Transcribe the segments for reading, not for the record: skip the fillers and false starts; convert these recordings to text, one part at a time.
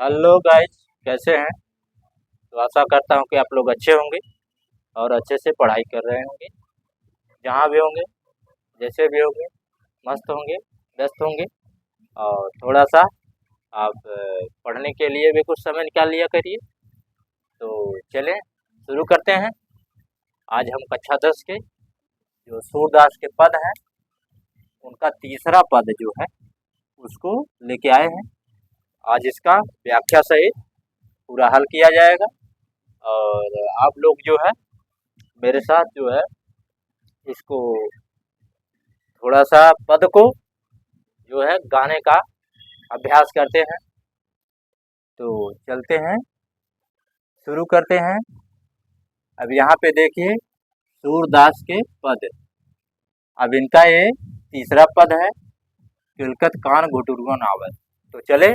Hello guys, कैसे हैं? तो आशा करता हूं कि आप लोग अच्छे होंगे और अच्छे से पढ़ाई कर रहे होंगे। जहां भी होंगे, जैसे भी होंगे, मस्त होंगे, व्यस्त होंगे। और थोड़ा सा आप पढ़ने के लिए भी कुछ समय निकाल लिया करिए। तो चलें, शुरू करते हैं। आज हम कक्षा 10 के जो सूरदास के पद हैं, उनका तीसरा पद जो है उसको लेके आए हैं। आज इसका व्याख्या सहित पूरा हल किया जाएगा। और आप लोग जो है मेरे साथ जो है इसको थोड़ा सा पद को जो है गाने का अभ्यास करते हैं। तो चलते हैं, शुरू करते हैं। अब यहाँ पे देखिए सूरदास के पद। अब इनका ये तीसरा पद है, किलकत कान घुटुरुअन आवत। तो चले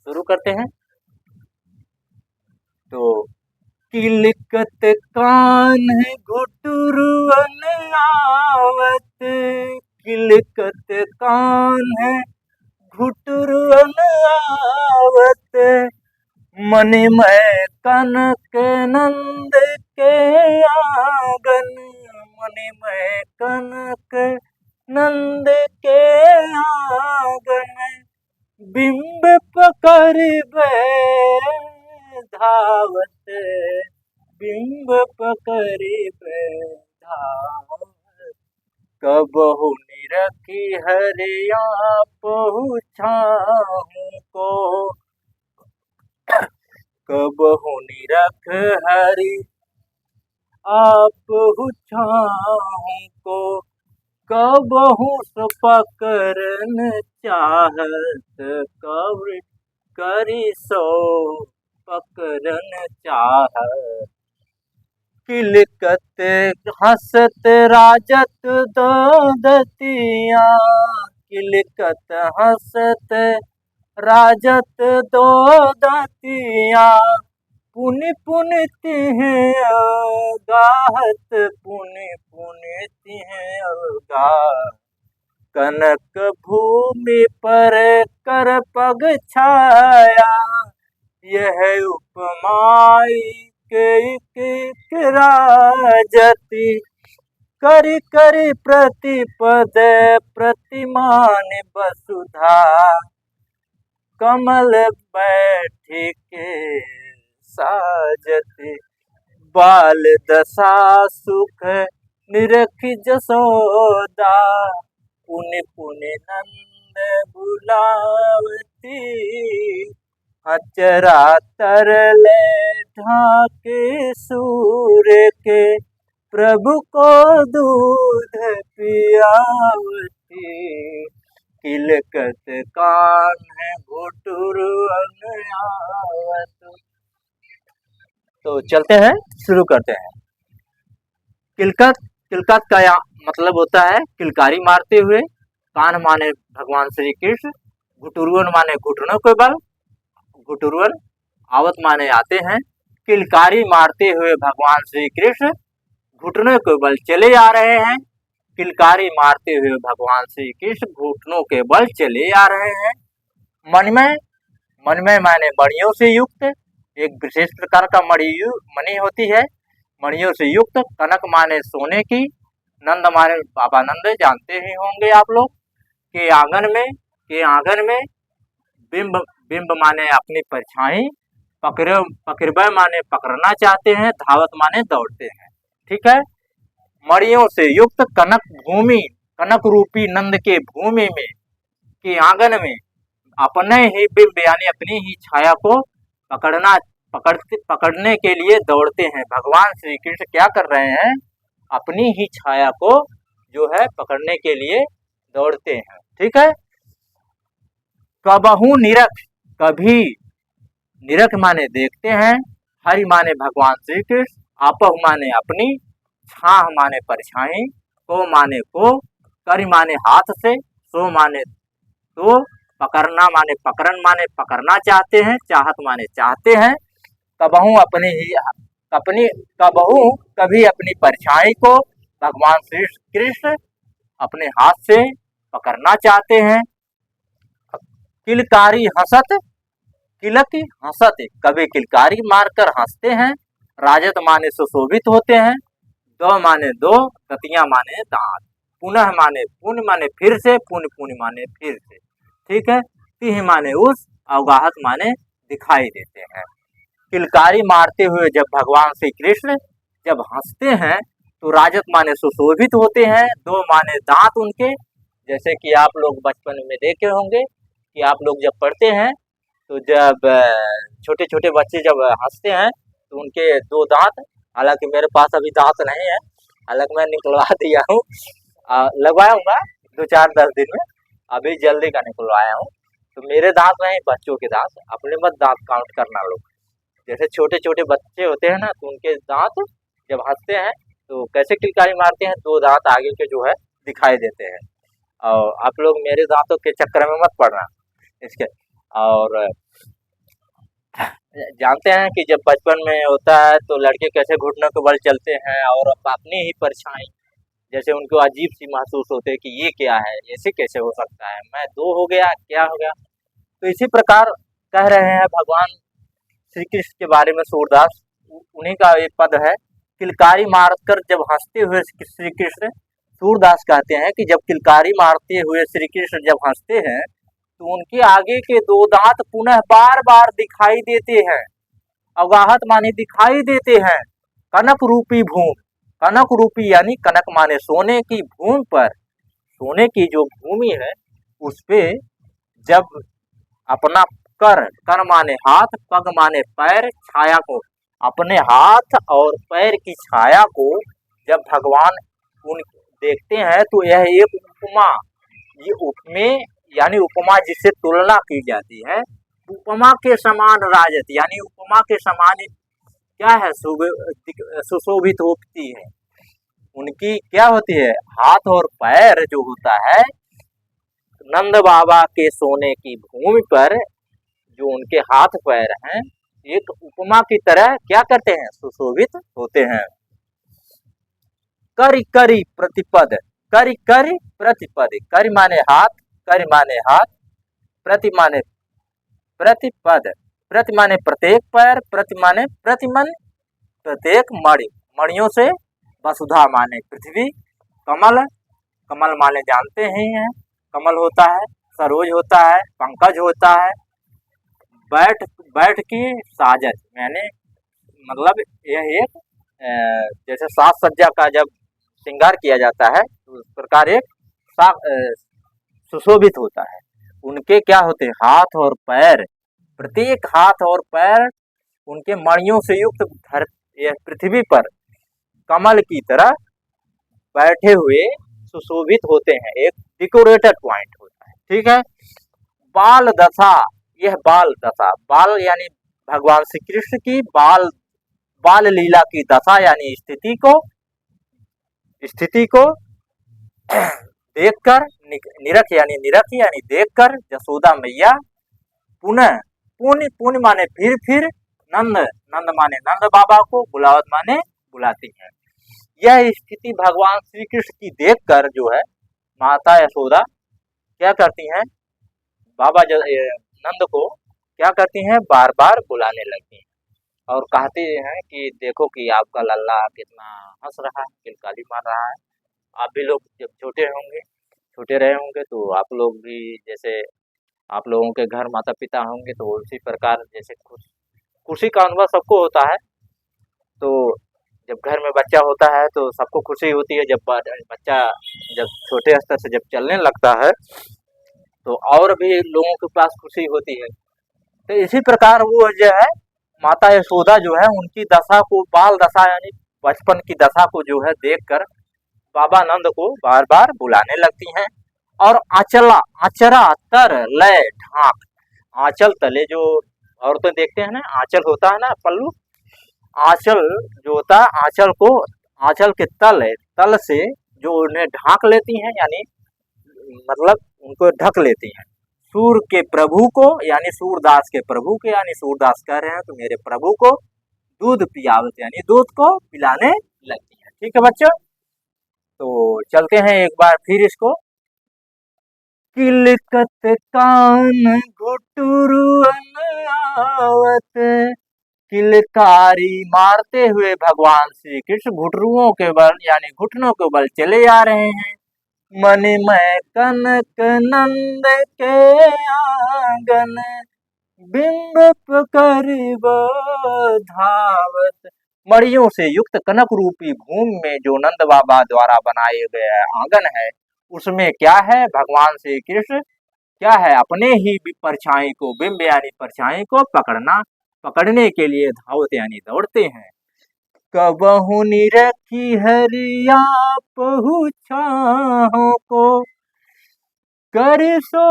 शुरू करते हैं। तो किलकत कान घुटुरुअन आवत, किलकत कान घुटुरुअन आवत, मन में कनक नंद के आंगन, मन में कनक नंद के आंगन, बिंब पकड़ धावत, बिंब पकड़ धावत, कबहु निरखी हरिया पहुँचाहू को, कबहु निरख हरि आप छाहू को, कबहु पकड़न चाहत, कब करी सो पकड़न चाहत, किलकत हंसत राजत दो दतिया, किलकत हंसत राजत दो दतिया, पुनि पुनि तिह गाहत, पुनि पुनि तिह गाहत, कनक भूमि पर कर पग छाया, यह उपमाई के राजति, करि करि प्रतिपद प्रतिमान वसुधा, कमल बैठी के साजति, बाल दशा सुख निरखि जसोदा, पुनि पुनि नंद बुलावती, अचरा तरले ढाके सूर्य के, प्रभु को दूध पियावती, किलकत कान घुटुरुअन आवत। तो चलते हैं, शुरू करते हैं। किलकत, किलकत का मतलब होता है किलकारी मारते हुए। कान माने भगवान श्री कृष्ण, घुटुरुअन माने घुटनों के बल, घुटुरुअन आवत माने आते हैं। किलकारी मारते हुए भगवान श्री कृष्ण घुटनों के बल चले आ रहे हैं। किलकारी मारते हुए भगवान श्री कृष्ण घुटनों के बल चले आ रहे हैं। मनमय, मनमय माने मणियों से युक्त, एक विशेष प्रकार का मणि होती है, मणियों से युक्त। कनक माने सोने की, नंद माने बाबा नंद, जानते ही होंगे आप लोग। के आंगन में, बिंब, बिंब माने अपनी परछाई, पकड़बे माने पकड़ना चाहते हैं, धावत माने दौड़ते हैं। ठीक है। मणियों से युक्त कनक भूमि, कनक रूपी नंद के भूमि में के आंगन में अपने ही बिंब यानी अपनी ही छाया को पकड़ने के लिए दौड़ते हैं। भगवान श्री कृष्ण क्या कर रहे हैं? अपनी ही छाया को जो है पकड़ने के लिए दौड़ते हैं। ठीक है। कबहु निरख, कभी, निरख माने देखते हैं, हरि माने भगवान श्री कृष्ण, आपह माने अपनी, छाह माने परछाई, को माने को, करि माने हाथ से, सो माने तो, पकड़ना माने पकड़न माने पकड़ना चाहते हैं, चाहत माने चाहते हैं। कबहु कभी अपनी परछाई को भगवान श्री कृष्ण अपने हाथ से पकड़ना चाहते हैं। किलकारी हंसत, किलक हंसते, कभी किलकारी मारकर हंसते हैं। राजत माने सुशोभित होते हैं। दो माने दो, ततिया माने दांत। पुनः माने पुण्य माने फिर से, पुण्य पुण्य माने फिर से। ठीक है। तिह माने उस, अवगाहत माने दिखाई देते हैं। किलकारी मारते हुए जब भगवान श्री कृष्ण जब हंसते हैं तो राजत माने सुशोभित होते हैं। दो माने दांत उनके, जैसे कि आप लोग बचपन में देखे होंगे कि आप लोग जब पढ़ते हैं तो जब छोटे छोटे बच्चे जब हंसते हैं तो उनके दो दांत, हालांकि मेरे पास अभी दांत नहीं है, हालांकि मैं निकलवा दिया हूँ, लगवाऊंगा 2-4-10 दिन में, अभी जल्दी का निकलवाया हूँ। तो मेरे दांत नहीं, बच्चों के दांत, अपने मत दांत काउंट करना लोग। जैसे छोटे छोटे बच्चे होते हैं ना, तो उनके दांत जब हंसते हैं तो कैसे किलकारी मारते हैं, दो दांत आगे के जो है दिखाई देते हैं। और आप लोग मेरे दांतों के चक्कर में मत पड़ना इसके। और जानते हैं कि जब बचपन में होता है तो लड़के कैसे घुटनों के बल चलते हैं और अपनी ही परछाई जैसे उनको अजीब सी महसूस होते है कि ये क्या है, ऐसे कैसे हो सकता है, मैं दो हो गया, क्या हो गया। तो इसी प्रकार कह रहे हैं भगवान श्री कृष्ण के बारे में सूरदास, उन्हीं का एक पद है। किलकारी मारकर जब हंसते हुए श्री कृष्ण, सूरदास कहते हैं कि जब किलकारी मारते हुए श्री कृष्ण जब हंसते हैं तो उनके आगे के दो दांत पुनः बार बार दिखाई देते हैं। अवगाहत माने दिखाई देते हैं। कनक रूपी भूमि, कनक रूपी यानी कनक माने सोने की भूमि पर, सोने की जो भूमि है उस पे जब अपना कर, कर माने हाथ, पग माने पैर, छाया को, अपने हाथ और पैर की छाया को जब भगवान उन देखते हैं तो यह एक उपमा, ये उपमे यानी उपमा जिससे तुलना की जाती है, उपमा के समान राजत यानी उपमा के समान क्या है, सुशोभित होती है। उनकी क्या होती है, हाथ और पैर जो होता है, नंद बाबा के सोने की भूमि पर जो उनके हाथ पैर हैं, एक उपमा की तरह क्या करते हैं, सुशोभित होते हैं। करि करि प्रतिपद, करि करि प्रतिपद, करि माने हाथ, करि माने हाथ, प्रति माने प्रतिपद, प्रति माने प्रत्येक पैर, प्रति माने प्रतिमन, प्रत्येक मणि, मणियों से, वसुधा माने पृथ्वी, कमल, कमल माने जानते ही हैं, कमल होता है, सरोज होता है, पंकज होता है, बैठ बैठ की साजत यानी मतलब यह एक जैसे साज सज्जा का जब श्रृंगार किया जाता है तो उस प्रकार एक सुशोभित होता है। उनके क्या होते हैं, हाथ और पैर, प्रत्येक हाथ और पैर उनके मणियों से युक्त यह पृथ्वी पर कमल की तरह बैठे हुए सुशोभित होते हैं, एक डेकोरेटेड पॉइंट होता है। ठीक है। बाल दशा, यह बाल दशा, बाल यानी भगवान श्री कृष्ण की बाल, बाल लीला की दशा यानी स्थिति को देखकर, निरख यानी देखकर यशोदा मैया पुनः, पुण्य पुण्य माने फिर, नंद, नंद माने नंद बाबा को, बुलावत माने बुलाती हैं। यह स्थिति भगवान श्री कृष्ण की देखकर जो है माता यशोदा क्या करती हैं, बाबा नंद को क्या करती हैं, बार बार बुलाने लगती हैं और कहते हैं कि देखो कि आपका लल्ला कितना हंस रहा है, किलकारी मार रहा है। आप भी लोग जब छोटे होंगे, छोटे रहे होंगे तो आप लोग भी जैसे आप लोगों के घर माता पिता होंगे तो उसी प्रकार जैसे खुशी का अनुभव सबको होता है। तो जब घर में बच्चा होता है तो सबको खुशी होती है, जब बच्चा जब छोटे स्तर से जब चलने लगता है तो और भी लोगों के पास खुशी होती है। तो इसी प्रकार वो जो है माता यशोदा जो है उनकी दशा को, बाल दशा यानी बचपन की दशा को जो है देखकर बाबा नंद को बार बार बुलाने लगती हैं। और आचरा तर लय ढाक, आंचल तले जो औरतें देखते हैं ना, आंचल होता है ना पल्लू, आंचल जो होता है, आंचल को, आंचल के तल से जो उन्हें ढाक लेती हैं यानी मतलब उनको ढक लेती हैं। सूर के प्रभु को यानी सूरदास के प्रभु के, यानी सूरदास कह रहे हैं तो मेरे प्रभु को दूध पियावत यानी दूध को पिलाने लगती है। ठीक है बच्चों, तो चलते हैं एक बार फिर इसको। किलकत कान घुटुरन किलकारी मारते हुए भगवान श्री कृष्ण घुटरुओं के बल यानी घुटनों के बल चले आ रहे हैं। मणिमय कनक नंद के आंगन बिंब करीब धावत। मणियों से युक्त कनक रूपी भूमि में जो नंद बाबा द्वारा बनाए गए आंगन है, उसमें क्या है, भगवान श्री कृष्ण क्या है, अपने ही परछाई को, बिंब यानी परछाई को पकड़ने के लिए धावत यानी दौड़ते हैं। कबहु निरखी हरिया पहुँचाओ को कर सो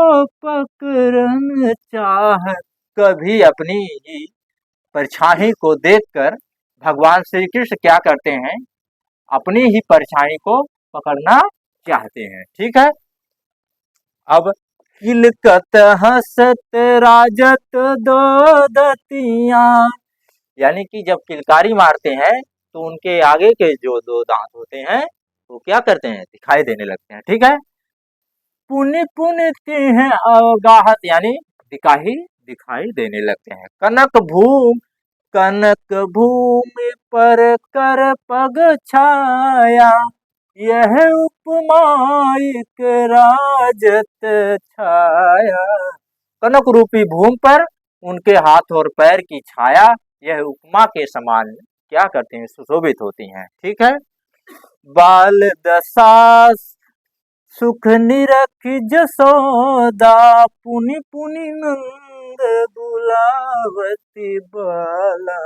पकड़न चाह। कभी अपनी ही परछाई को देखकर भगवान श्री कृष्ण क्या करते हैं, अपनी ही परछाई को पकड़ना चाहते हैं। ठीक है। अब किलकत हसत राजत दो दतियां, यानी कि जब किलकारी मारते हैं तो उनके आगे के जो दो दांत होते हैं वो क्या करते हैं, दिखाई देने लगते हैं। ठीक है। पुण्य पुण्य हैं अवगाहत, यानी दिखाई देने लगते हैं। कनक भूमि पर कर पग छाया, यह उपमायिक राजत छाया। कनक रूपी भूमि पर उनके हाथ और पैर की छाया यह उपमा के समान क्या करते हैं, सुशोभित होती हैं। ठीक है। बाल दशा सुख निरख जसोदा, पुनि पुनि नंद बुलावती बाला,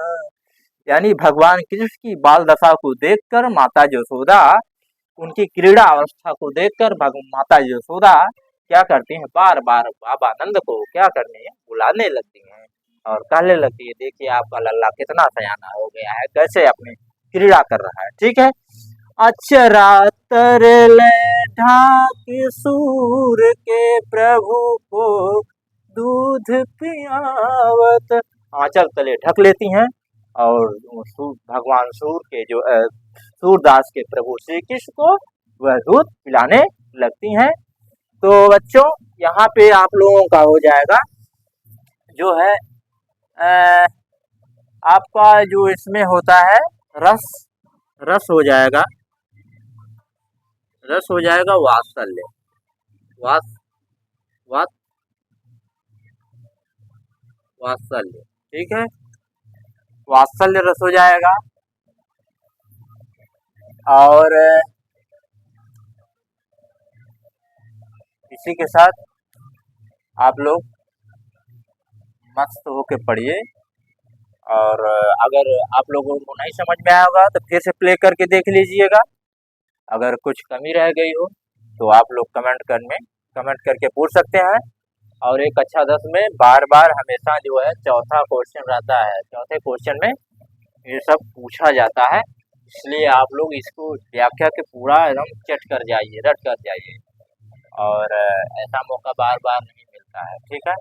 यानी भगवान कृष्ण की बाल दशा को देखकर माता यशोदा, उनकी क्रीड़ा अवस्था को देखकर माता यशोदा क्या करती हैं, बार बार बाबा नंद को क्या करने हैं, बुलाने लगती हैं और कहने लगती है, देखिए आपका लल्ला कितना सयाना हो गया है, कैसे अपनी क्रीड़ा कर रहा है। ठीक है। अचरा तरले ढाक सूर के प्रभु को दूध पियावत, आंचल तले ढक लेती हैं और भगवान सूर के जो सूरदास के प्रभु श्री कृष्ण को वह दूध पिलाने लगती हैं। तो बच्चों यहाँ पे आप लोगों का हो जाएगा जो है आपका जो इसमें होता है रस हो जाएगा, वात्सल्य, वात्सल्य। ठीक है। वात्सल्य रस हो जाएगा। और इसी के साथ आप लोग मस्त होके पढ़िए। और अगर आप लोगों को नहीं समझ में आया होगा तो फिर से प्ले करके देख लीजिएगा। अगर कुछ कमी रह गई हो तो आप लोग कमेंट करके पूछ सकते हैं। और एक अच्छा 10 में बार बार हमेशा जो है चौथा क्वेश्चन रहता है, चौथे क्वेश्चन में ये सब पूछा जाता है, इसलिए आप लोग इसको व्याख्या के पूरा एकदम रट कर जाइए और ऐसा मौका बार बार नहीं मिलता है। ठीक है।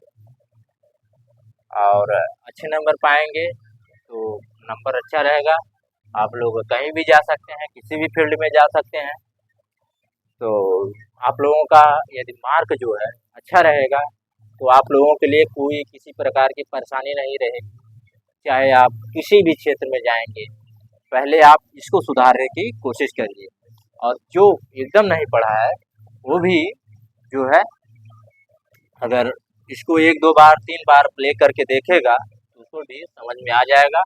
और अच्छे नंबर पाएंगे तो नंबर अच्छा रहेगा, आप लोग कहीं भी जा सकते हैं, किसी भी फील्ड में जा सकते हैं। तो आप लोगों का यदि मार्क जो है अच्छा रहेगा तो आप लोगों के लिए कोई किसी प्रकार की परेशानी नहीं रहेगी। चाहे आप किसी भी क्षेत्र में जाएंगे, पहले आप इसको सुधारने की कोशिश करिए। और जो एकदम नहीं पढ़ा है वो भी जो है अगर इसको 1-2 बार 3 बार प्ले करके देखेगा तो उसको भी समझ में आ जाएगा।